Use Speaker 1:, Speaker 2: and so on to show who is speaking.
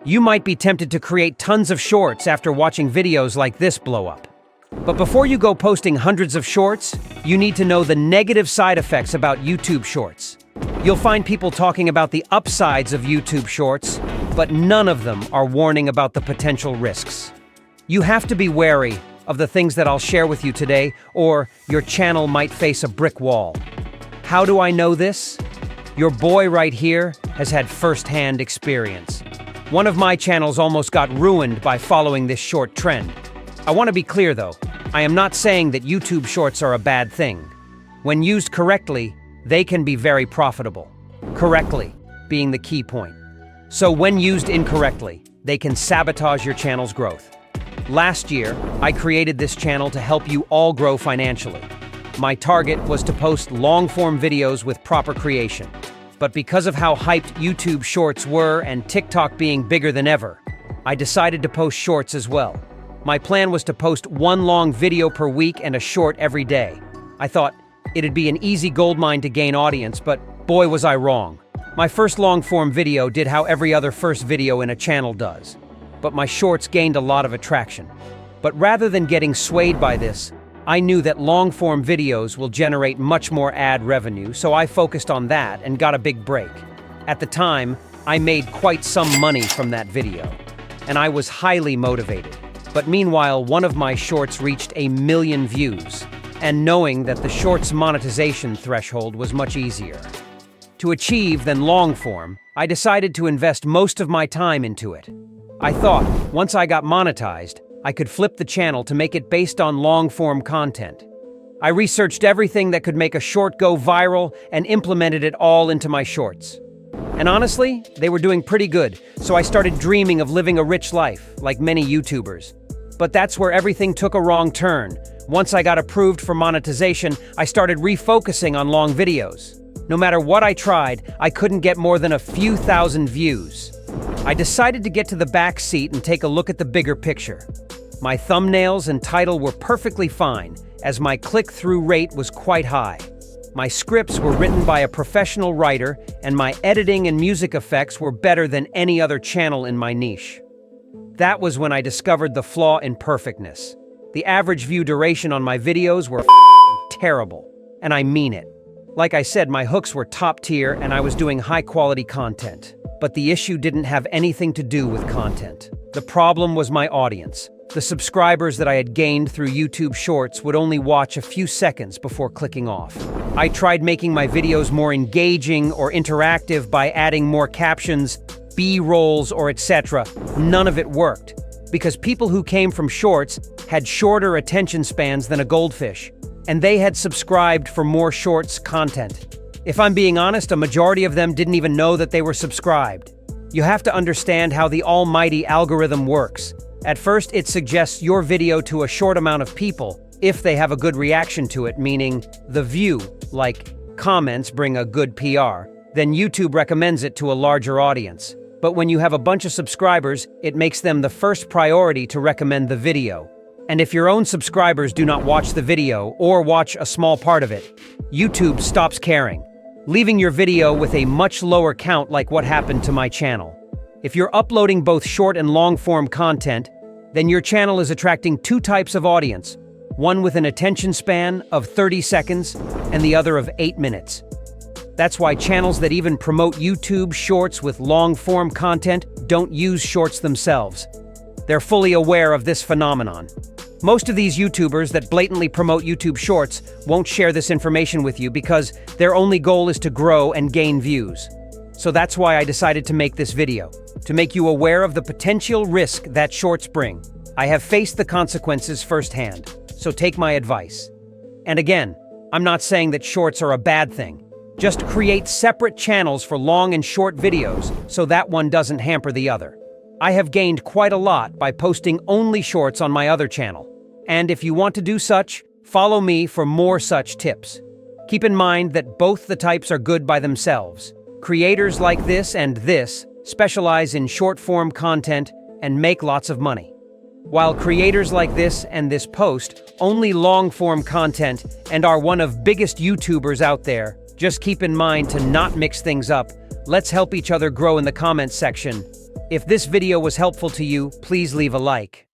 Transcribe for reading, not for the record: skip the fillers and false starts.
Speaker 1: You might be tempted to create tons of shorts after watching videos like this blow up. But before you go posting hundreds of shorts, you need to know the negative side effects about YouTube Shorts. You'll find people talking about the upsides of YouTube Shorts, but none of them are warning about the potential risks. You have to be wary of the things that I'll share with you today, or your channel might face a brick wall. How do I know this? Your boy right here has had first-hand experience. One of my channels almost got ruined by following this short trend. I want to be clear though, I am not saying that YouTube Shorts are a bad thing. When used correctly, they can be very profitable. Correctly being the key point. So when used incorrectly, they can sabotage your channel's growth. Last year, I created this channel to help you all grow financially. My target was to post long-form videos with proper creation. But because of how hyped YouTube Shorts were and TikTok being bigger than ever, I decided to post shorts as well. My plan was to post one long video per week and a short every day. I thought it'd be an easy goldmine to gain audience, but boy was I wrong. My first long-form video did how every other first video in a channel does. But my shorts gained a lot of attraction. But rather than getting swayed by this, I knew that long-form videos will generate much more ad revenue, so I focused on that and got a big break. At the time, I made quite some money from that video, and I was highly motivated. But meanwhile, one of my shorts reached 1 million views, and knowing that the shorts monetization threshold was much easier to achieve than long-form, I decided to invest most of my time into it. I thought, once I got monetized, I could flip the channel to make it based on long-form content. I researched everything that could make a short go viral and implemented it all into my shorts. And honestly, they were doing pretty good, so I started dreaming of living a rich life, like many YouTubers. But that's where everything took a wrong turn. Once I got approved for monetization, I started refocusing on long videos. No matter what I tried, I couldn't get more than a few thousand views. I decided to get to the back seat and take a look at the bigger picture. My thumbnails and title were perfectly fine, as my click-through rate was quite high. My scripts were written by a professional writer, and my editing and music effects were better than any other channel in my niche. That was when I discovered the flaw in perfectness. The average view duration on my videos were terrible, and I mean it. Like I said, my hooks were top tier and I was doing high-quality content. But the issue didn't have anything to do with content. The problem was my audience. The subscribers that I had gained through YouTube Shorts would only watch a few seconds before clicking off. I tried making my videos more engaging or interactive by adding more captions, B-rolls, or etc. None of it worked, because people who came from Shorts had shorter attention spans than a goldfish, and they had subscribed for more Shorts content. If I'm being honest, a majority of them didn't even know that they were subscribed. You have to understand how the almighty algorithm works. At first, it suggests your video to a short amount of people if they have a good reaction to it, meaning the view, like comments, bring a good PR. Then YouTube recommends it to a larger audience. But when you have a bunch of subscribers, it makes them the first priority to recommend the video. And if your own subscribers do not watch the video or watch a small part of it, YouTube stops caring, leaving your video with a much lower count, like what happened to my channel. If you're uploading both short and long-form content, then your channel is attracting two types of audience, one with an attention span of 30 seconds and the other of 8 minutes. That's why channels that even promote YouTube Shorts with long-form content don't use shorts themselves. They're fully aware of this phenomenon. Most of these YouTubers that blatantly promote YouTube Shorts won't share this information with you because their only goal is to grow and gain views. So that's why I decided to make this video, to make you aware of the potential risk that shorts bring. I have faced the consequences firsthand, so take my advice. And again, I'm not saying that shorts are a bad thing. Just create separate channels for long and short videos so that one doesn't hamper the other. I have gained quite a lot by posting only shorts on my other channel. And if you want to do such, follow me for more such tips. Keep in mind that both the types are good by themselves. Creators like this and this specialize in short-form content and make lots of money, while creators like this and this post only long-form content and are one of biggest YouTubers out there. Just keep in mind to not mix things up. Let's help each other grow in the comments section. If this video was helpful to you, please leave a like.